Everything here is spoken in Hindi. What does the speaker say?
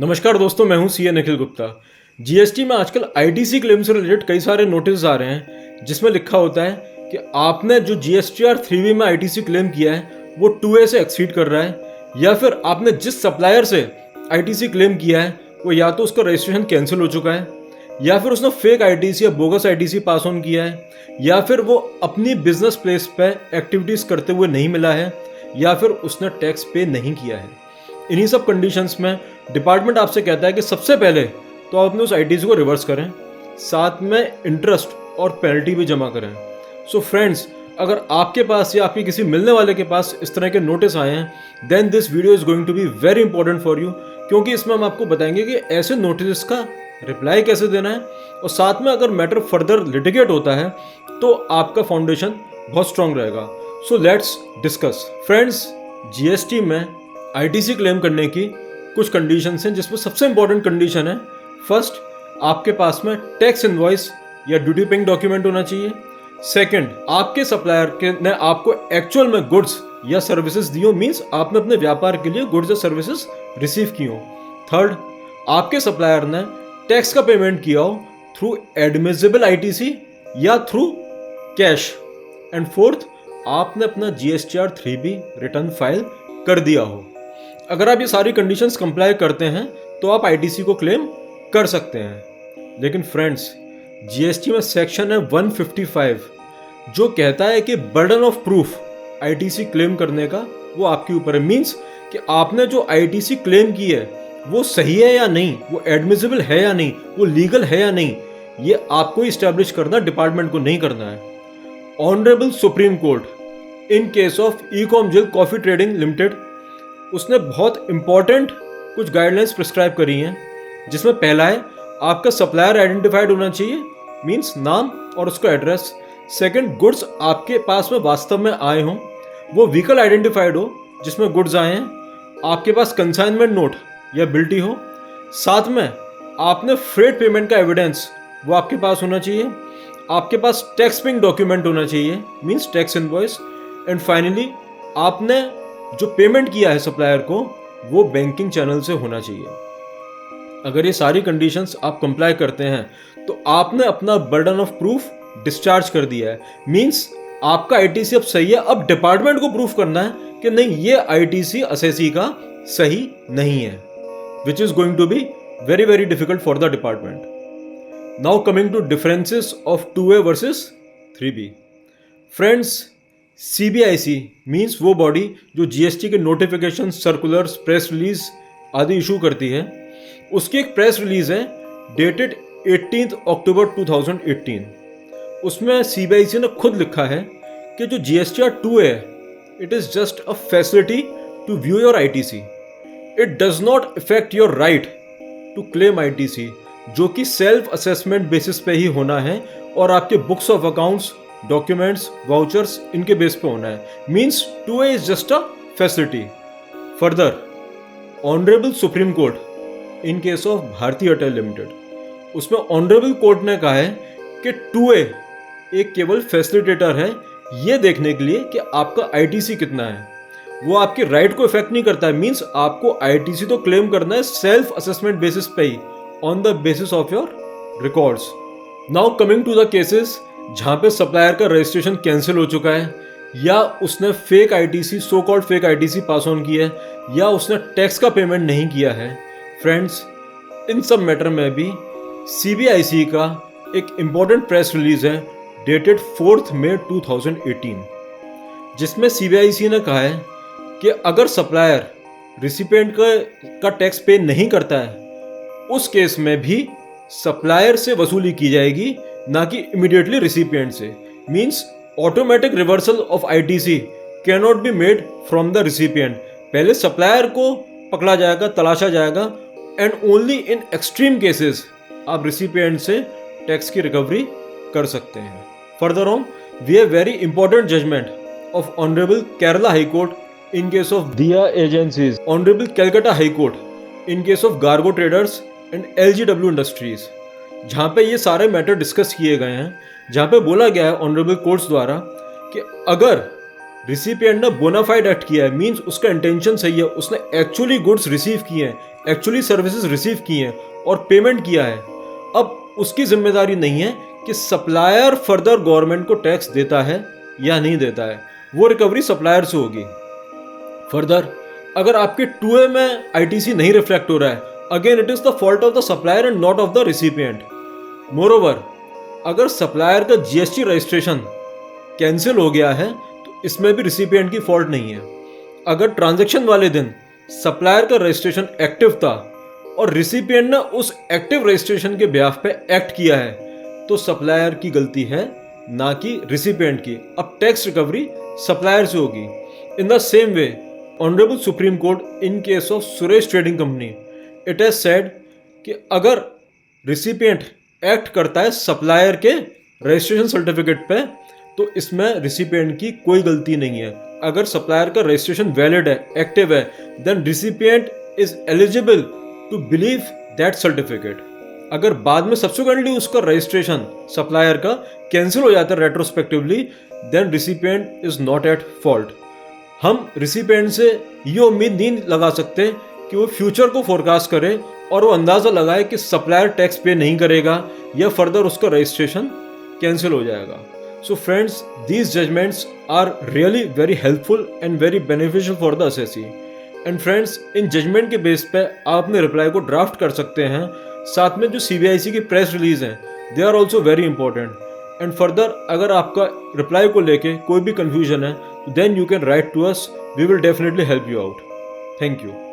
नमस्कार दोस्तों, मैं हूं सीए निखिल गुप्ता। जीएसटी में आजकल आईटीसी क्लेम से रिलेटेड कई सारे नोटिस आ रहे हैं जिसमें लिखा होता है कि आपने जो जीएसटीआर 3B में आईटीसी क्लेम किया है वो 2A से एक्सीड कर रहा है, या फिर आपने जिस सप्लायर से आईटीसी क्लेम किया है वो या तो उसका रजिस्ट्रेशन कैंसिल हो चुका है, या फिर उसने फेक आईटीसी या बोगस आईटीसी पास ऑन किया है, या फिर वो अपनी बिजनेस प्लेस पे एक्टिविटीज़ करते हुए नहीं मिला है, या फिर उसने टैक्स पे नहीं किया है। इन्हीं सब कंडीशंस में डिपार्टमेंट आपसे कहता है कि सबसे पहले तो आप अपने उस आईटीसी को रिवर्स करें, साथ में इंटरेस्ट और पेनल्टी भी जमा करें। सो फ्रेंड्स, अगर आपके पास या आपके किसी मिलने वाले के पास इस तरह के नोटिस आए हैं, then this video is going to be very important for you, क्योंकि इसमें हम आपको बताएंगे कि ऐसे नोटिस का रिप्लाई कैसे देना है, और साथ में अगर मैटर फर्दर लिटिगेट होता है तो आपका फाउंडेशन बहुत स्ट्रांग रहेगा। So let's discuss. Friends, GST में आईटीसी क्लेम करने की कुछ कंडीशंस हैं, जिसमें सबसे इंपॉर्टेंट कंडीशन है, फर्स्ट, आपके पास में टैक्स इनवॉइस या ड्यूटी पेइंग डॉक्यूमेंट होना चाहिए। सेकंड, आपके सप्लायर ने आपको एक्चुअल में गुड्स या सर्विसेज दी हो, मींस आपने अपने व्यापार के लिए गुड्स या सर्विसेज रिसीव की हो। थर्ड, आपके सप्लायर ने टैक्स का पेमेंट किया हो थ्रू एडमिसिबल आईटीसी या थ्रू कैश। एंड फोर्थ, आपने अपना जीएसटीआर 3B रिटर्न फाइल कर दिया हो। अगर आप ये सारी कंडीशंस कंप्लाई करते हैं तो आप आईटीसी को क्लेम कर सकते हैं। लेकिन फ्रेंड्स, जीएसटी में सेक्शन है 155 जो कहता है कि burden of proof ITC claim करने का वो आपके ऊपर है। मींस कि आपने जो आईटीसी क्लेम की है वो सही है या नहीं, वो एडमिसिबल है या नहीं, वो लीगल है या नहीं, ये आपको इस्टेब्लिश करना, डिपार्टमेंट को नहीं करना है। Honourable supreme court in case of Ecom जिल कॉफी ट्रेडिंग लिमिटेड, उसने बहुत इंपॉर्टेंट कुछ गाइडलाइंस प्रिस्क्राइब करी हैं, जिसमें पहला है आपका सप्लायर आइडेंटिफाइड होना चाहिए, मींस नाम और उसका एड्रेस। सेकंड, गुड्स आपके पास में वास्तव में आए हों, वो व्हीकल आइडेंटिफाइड हो जिसमें गुड्स आए हैं, आपके पास कंसाइनमेंट नोट या बिल्टी हो, साथ में आपने फ्रेट पेमेंट का एविडेंस वो आपके पास होना चाहिए, आपके पास टैक्स पेइंग डॉक्यूमेंट होना चाहिए, means tax invoice, and finally आपने जो पेमेंट किया है सप्लायर को वो बैंकिंग चैनल से होना चाहिए। अगर ये सारी कंडीशंस आप कंप्लाई करते हैं तो आपने अपना बर्डन ऑफ प्रूफ डिस्चार्ज कर दिया है, मींस आपका आईटीसी अब सही है। अब डिपार्टमेंट को प्रूफ करना है कि नहीं, ये आईटीसी असेसी का सही नहीं है, which is going to be very very difficult for the department. Now coming to differences of 2A versus 3B। Friends, CBIC means वो बॉडी जो जीएसटी के नोटिफिकेशन, सर्कुलर्स, प्रेस रिलीज आदि इशू करती है। उसकी एक प्रेस रिलीज है डेटेड 18 अक्टूबर 2018। उसमें सीबीआईसी ने खुद लिखा है कि जो जीएसटीआर 2A है, it is just a facility to view your ITC, it does not effect your right to claim ITC, जो कि सेल्फ असेसमेंट बेसिस पे ही होना है और आपके books of accounts, documents, vouchers, इनके बेस पे होना है। Means 2A is just a facility. Further, honourable supreme court in case of Bharti Airtel limited, उसमें ऑनरेबल कोर्ट ने कहा है कि 2A एक केवल फैसिलिटेटर है ये देखने के लिए कि आपका आईटीसी कितना है, वो आपके राइट को इफेक्ट नहीं करता है। मींस आपको आईटीसी तो क्लेम करना है सेल्फ असेसमेंट बेसिस पे ही, on the basis of your records. Now coming to the cases जहाँ पे सप्लायर का रजिस्ट्रेशन कैंसिल हो चुका है, या उसने fake ITC, so called fake ITC pass on की है, या उसने टैक्स का पेमेंट नहीं किया है। फ्रेंड्स, इन सब मैटर में भी सीबीआईसी का एक इम्पॉर्टेंट प्रेस रिलीज है डेटेड 4 मई 2018, जिसमें सीबीआईसी ने कहा है कि अगर सप्लायर रिसिपिएंट का टैक्स पे नहीं करता है, उस केस में भी सप्लायर से वसूली की जाएगी, ना कि इमीडिएटली रिसिपिएंट से। Means automatic reversal of ITC can not be made from the recipient. पहले सप्लायर को पकड़ा जाएगा, तलाशा जाएगा, and only in extreme cases आप रिसिपिएंट से टैक्स की रिकवरी कर सकते हैं। Further on, we have very important judgement of honourable Kerala High Court in case of Diya agencies, honourable Calcutta High Court in case of Gargo traders and LGW industries, जहाँ पे ये सारे मैटर डिस्कस किए गए हैं, जहाँ पे बोला गया है ऑनरेबल कोर्ट्स द्वारा कि अगर रिसिपिएंट ने बोनाफाइड एक्ट किया है, मींस उसका इंटेंशन सही है, उसने एक्चुअली गुड्स रिसीव किए हैं, एक्चुअली सर्विसेज रिसीव की हैं और पेमेंट किया है, अब उसकी जिम्मेदारी नहीं है कि सप्लायर फर्दर गवर्नमेंट को टैक्स देता है या नहीं देता है, वो रिकवरी सप्लायर से होगी। फर्दर अगर आपके 2A में आईटीसी नहीं रिफ्लेक्ट हो रहा है, again it is the fault of the supplier and not of the recipient. Moreover अगर सप्लायर का जीएसटी रजिस्ट्रेशन कैंसिल हो गया है तो इसमें भी रिसिपिएंट की फॉल्ट नहीं है। अगर ट्रांजैक्शन वाले दिन सप्लायर का रजिस्ट्रेशन एक्टिव था और रिसिपिएंट ने उस एक्टिव रजिस्ट्रेशन के ब्याफ पे एक्ट किया है तो सप्लायर की गलती है, ना कि रिसिपिएंट की। अब टैक्स रिकवरी सप्लायर से होगी। In the same way honourable supreme court in case of Suresh trading company it has said कि अगर रिसिपिएंट एक्ट करता है सप्लायर के रजिस्ट्रेशन सर्टिफिकेट पे तो इसमें रिसिपिएंट की कोई गलती नहीं है। अगर सप्लायर का रजिस्ट्रेशन वैलिड है, एक्टिव है, then recipient is eligible to believe that certificate. अगर बाद में सब्सिक्वेंटली उसका रजिस्ट्रेशन सप्लायर का कैंसिल हो जाता है retrospectively, then recipient is not at fault. हम रिसिपिएंट से ये उम्मीद नहीं लगा सकते कि वो फ्यूचर को फोरकास्ट करे और वो अंदाज़ा लगाए कि सप्लायर टैक्स पे नहीं करेगा या फर्दर उसका रजिस्ट्रेशन कैंसिल हो जाएगा। So friends, these judgements are really very helpful and very beneficial for the assessee. And friends, इन जजमेंट के बेस पे आप अपने रिप्लाई को ड्राफ्ट कर सकते हैं। साथ में जो सीबीआईसी की प्रेस रिलीज हैं, they are also very important. And further अगर आपका रिप्लाई को लेके कोई भी कंफ्यूजन है, then you can write to us, we will definitely help you out. Thank you.